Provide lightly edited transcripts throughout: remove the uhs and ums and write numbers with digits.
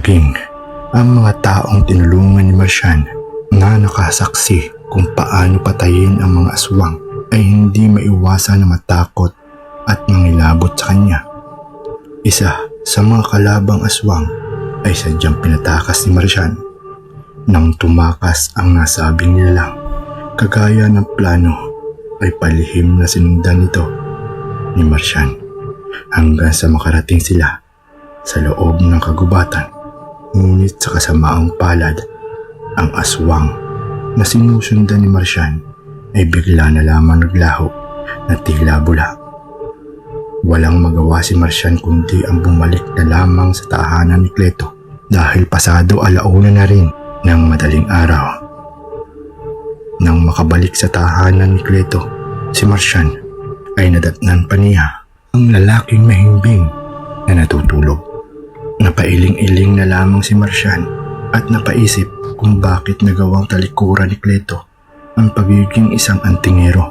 maging ang mga taong tinulungan ni Marcian na nakasaksi kung paano patayin ang mga aswang ay hindi maiwasan na matakot at mangilabot sa kanya. Isa sa mga kalabang aswang ay sadyang pinatakas ni Marcian. Nang tumakas ang nasabing nilalang, kagaya ng plano ay palihim na sinundan nito ni Marcian hanggang sa makarating sila sa loob ng kagubatan. Ngunit sa kasamaang palad, ang aswang na sinusundan ni Marcian ay bigla na lamang naglaho na tila bula. Walang magawa si Marcian kundi ang bumalik na lamang sa tahanan ni Cleto dahil pasado alauna na rin ng madaling araw. Nang makabalik sa tahanan ni Cleto, si Marcian ay nadatnan pa niya ang lalaking mahimbing na natutulog. Napailing-iling na lamang si Marcian at napaisip kung bakit nagawang talikuran ni Cleto ang pagiging isang antingero.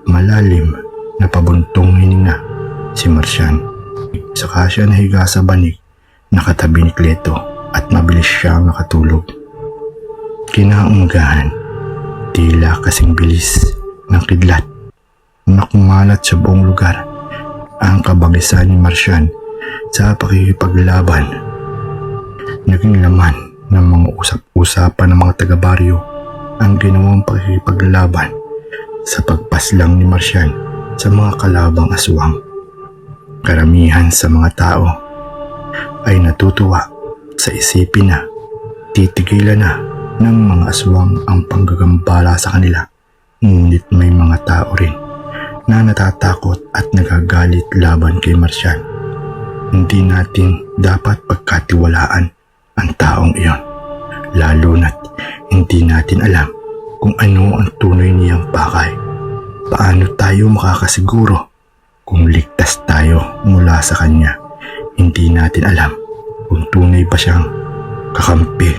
Malalim na pabuntong hininga si Marcian. Saka siya nahiga sa banig na katabi ni Cleto at mabilis siyang nakatulog. Kinaumagahan, tila kasing bilis ng kidlat na kumalat sa buong lugar ang kabagisan ni Marcian sa pakikipaglaban. Naging laman ng mga usap-usapan ng mga taga-baryo ang ginawang pakikipaglaban sa pagpaslang ni Marcian sa mga kalabang aswang. Karamihan sa mga tao ay natutuwa sa isipin na titigilan na ng mga aswang ang panggagambala sa kanila. Ngunit may mga tao rin na natatakot at nagagalit laban kay Marcian. Hindi natin dapat pagkatiwalaan ang taong iyon, lalo na't hindi natin alam kung ano ang tunay niyang pakay. Paano tayo makakasiguro kung ligtas tayo mula sa kanya? Hindi natin alam kung tunay ba siyang kakampi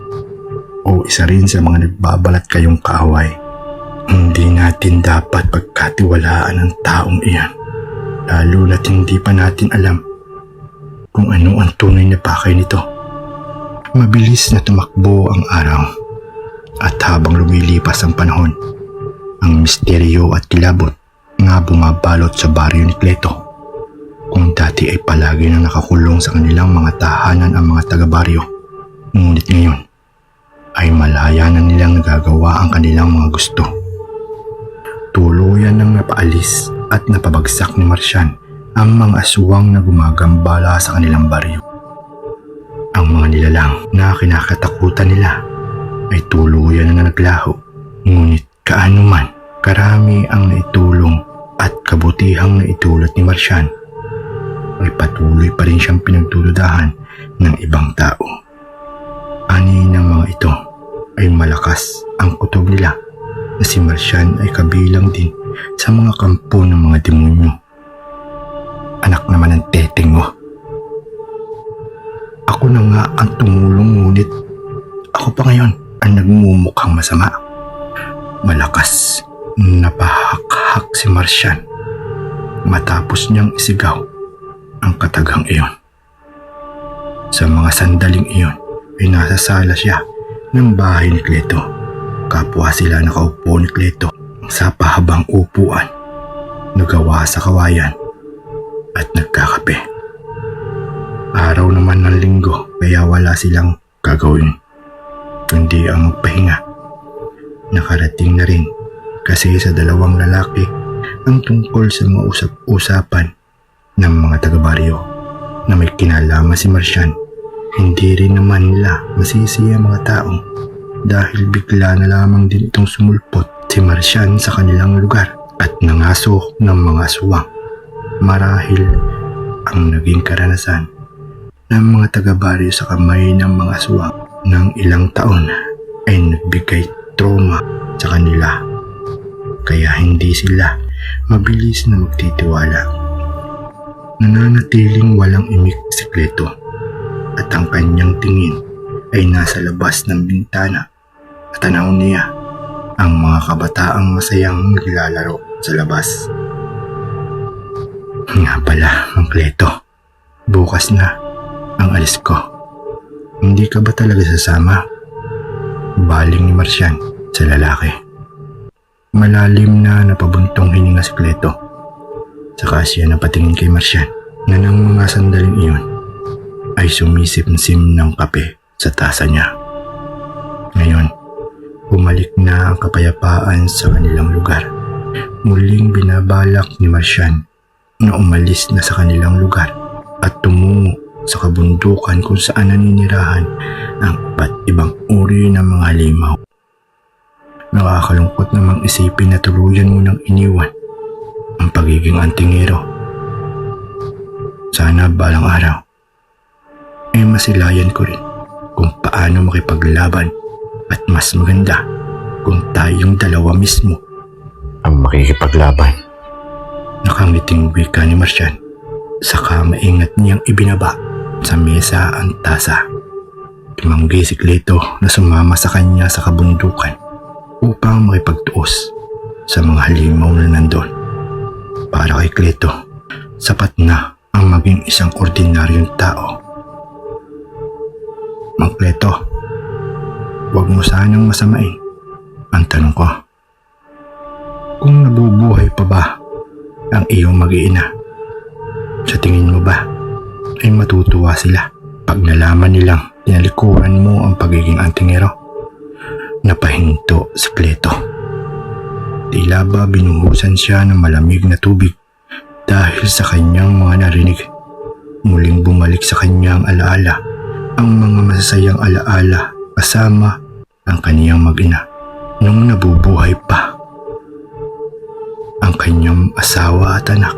o isa rin sa mga nagbabalat kayong kaaway. Hindi natin dapat pagkatiwalaan ang taong iyan, lalo na't hindi pa natin alam kung ano ang tunay na pakay nito. Mabilis na tumakbo ang araw at habang lumilipas ang panahon, ang misteryo at kilabot nga bumabalot sa baryo ni Cleto. Kung dati ay palagi na nakakulong sa kanilang mga tahanan ang mga taga-baryo, ngunit ngayon ay malaya na nilang nagagawa ang kanilang mga gusto. Tuluyan nang napaalis at napabagsak ni Marcian ang mga aswang na gumagambala sa kanilang baryo. Ang mga nilalang na kinakatakutan nila ay tuluyan na naglaho. Ngunit kaano man karami ang naitulong at kabutihang naitulot ni Marcian, ay patuloy pa rin siyang pinagdududahan ng ibang tao. Ani ng mga ito ay malakas ang kutob nila na si Marcian ay kabilang din sa mga kampo ng mga demonyo. Anak naman ng teteng mo. Ako na nga ang tumulong, ngunit ako pa ngayon ang nagmumukhang masama. Malakas na pahak-hak si Marcian matapos niyang isigaw ang katagang iyon. Sa mga sandaling iyon ay nasa sala siya ng bahay ni Cleto. Kapwa sila nakaupo ni Cleto sa pahabang upuan, nagawa sa kawayan at nagkakape. Araw naman ng linggo kaya wala silang gagawin kundi ang magpahinga. Nakarating na rin kasi sa dalawang lalaki ang tungkol sa mga usap-usapan ng mga taga-baryo na may kinalaman si Marcian. Hindi rin naman nila masisi ang mga tao dahil bigla na lamang din itong sumulpot si Marcian sa kanilang lugar at nangaso ng mga aswang. Marahil ang naging karanasan ng mga taga-baryo sa kamay ng mga aswang ng ilang taon ay nagbigay trauma sa kanila, kaya hindi sila mabilis na magtitiwala. Nananatiling walang imik si Cleto at ang kanyang tingin ay nasa labas ng bintana at tanaw niya ang mga kabataang masayang naglalaro sa labas. Nga pala, Mang Cleto, bukas na ang alis ko. Hindi ka ba talaga sasama? Baling ni Marcian sa lalaki. Malalim na napabuntong hininga si Cleto. Saka siya napatingin kay Marcian na ng mga sandaling iyon ay sumisip-sim ng kape sa tasa niya. Ngayon, bumalik na ang kapayapaan sa kanilang lugar. Muling binabalak ni Marcian na umalis na sa kanilang lugar at tumungo sa kabundukan kung saan naninirahan ang iba't ibang uri ng mga halimaw. Nakakalungkot namang isipin na tuluyan mo nang iniwan ang pagiging antingero. Sana balang araw ay masilayan ko rin kung paano makipaglaban at mas maganda kung tayong dalawa mismo ang makikipaglaban. Nakangiting wika ni Marcian, saka maingat niyang ibinaba sa mesa ang tasa. Tumanggi si Cleto na sumama sa kanya sa kabundukan upang makipagtuos sa mga halimaw na nandun. Para kay Cleto, sapat na ang maging isang ordinaryong tao. Mang Cleto, huwag mo sanang masamain ang tanong ko. Kung nabubuhay pa ba ang iyong mag-iina, sa tingin mo ba ay matutuwa sila pag nalaman nilang tinalikuran mo ang pagiging antingero? Napahinto si Cleto. Tila ba binuhusan siya ng malamig na tubig dahil sa kanyang mga narinig. Muling bumalik sa kanyang alaala ang mga masasayang alaala kasama ang kaniyang mag-ina nung nabubuhay pa. Ang kanyang asawa at anak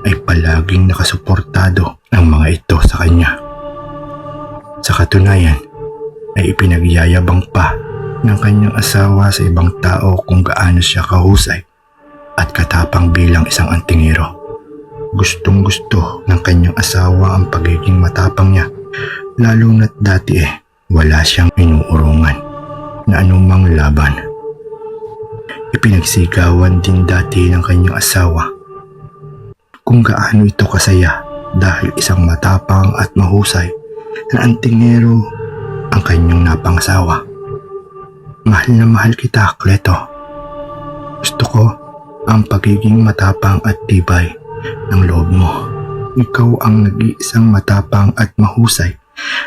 ay palaging nakasuportado ang mga ito sa kanya. Sa katunayan ay ipinagyayabang pa ng kanyang asawa sa ibang tao kung gaano siya kahusay at katapang bilang isang antingero. Gustong gusto ng kanyang asawa ang pagiging matapang niya, lalo na't dati wala siyang inuurungan na anumang laban. Ipinagsigawan din dati ng kanyang asawa kung gaano ito kasaya dahil isang matapang at mahusay na antingero ang kanyang napangasawa. Mahal na mahal kita, Cleto. Gusto ko ang pagiging matapang at tibay ng loob mo. Ikaw ang nag-iisang matapang at mahusay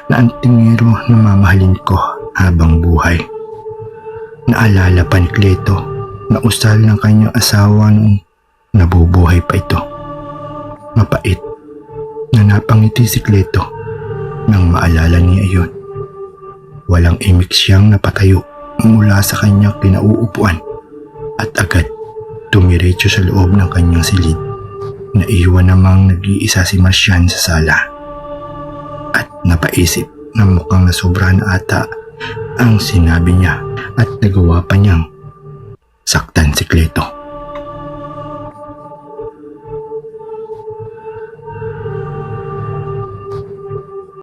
na antingero na mamahalin ko habang buhay. Naalala pa ni Cleto na usal ng kanyang asawa nung nabubuhay pa ito. Mapait na napangiti si Cleto nang maalala niya iyon. Walang imik siyang napatayo mula sa kanyang kinauupuan at agad tumiretso sa loob ng kanyang silid. Naiwan namang nag-iisa si Marcian sa sala at napaisip na mukhang nasobra na ata ang sinabi niya at nagawa pa niyang saktan si Cleto.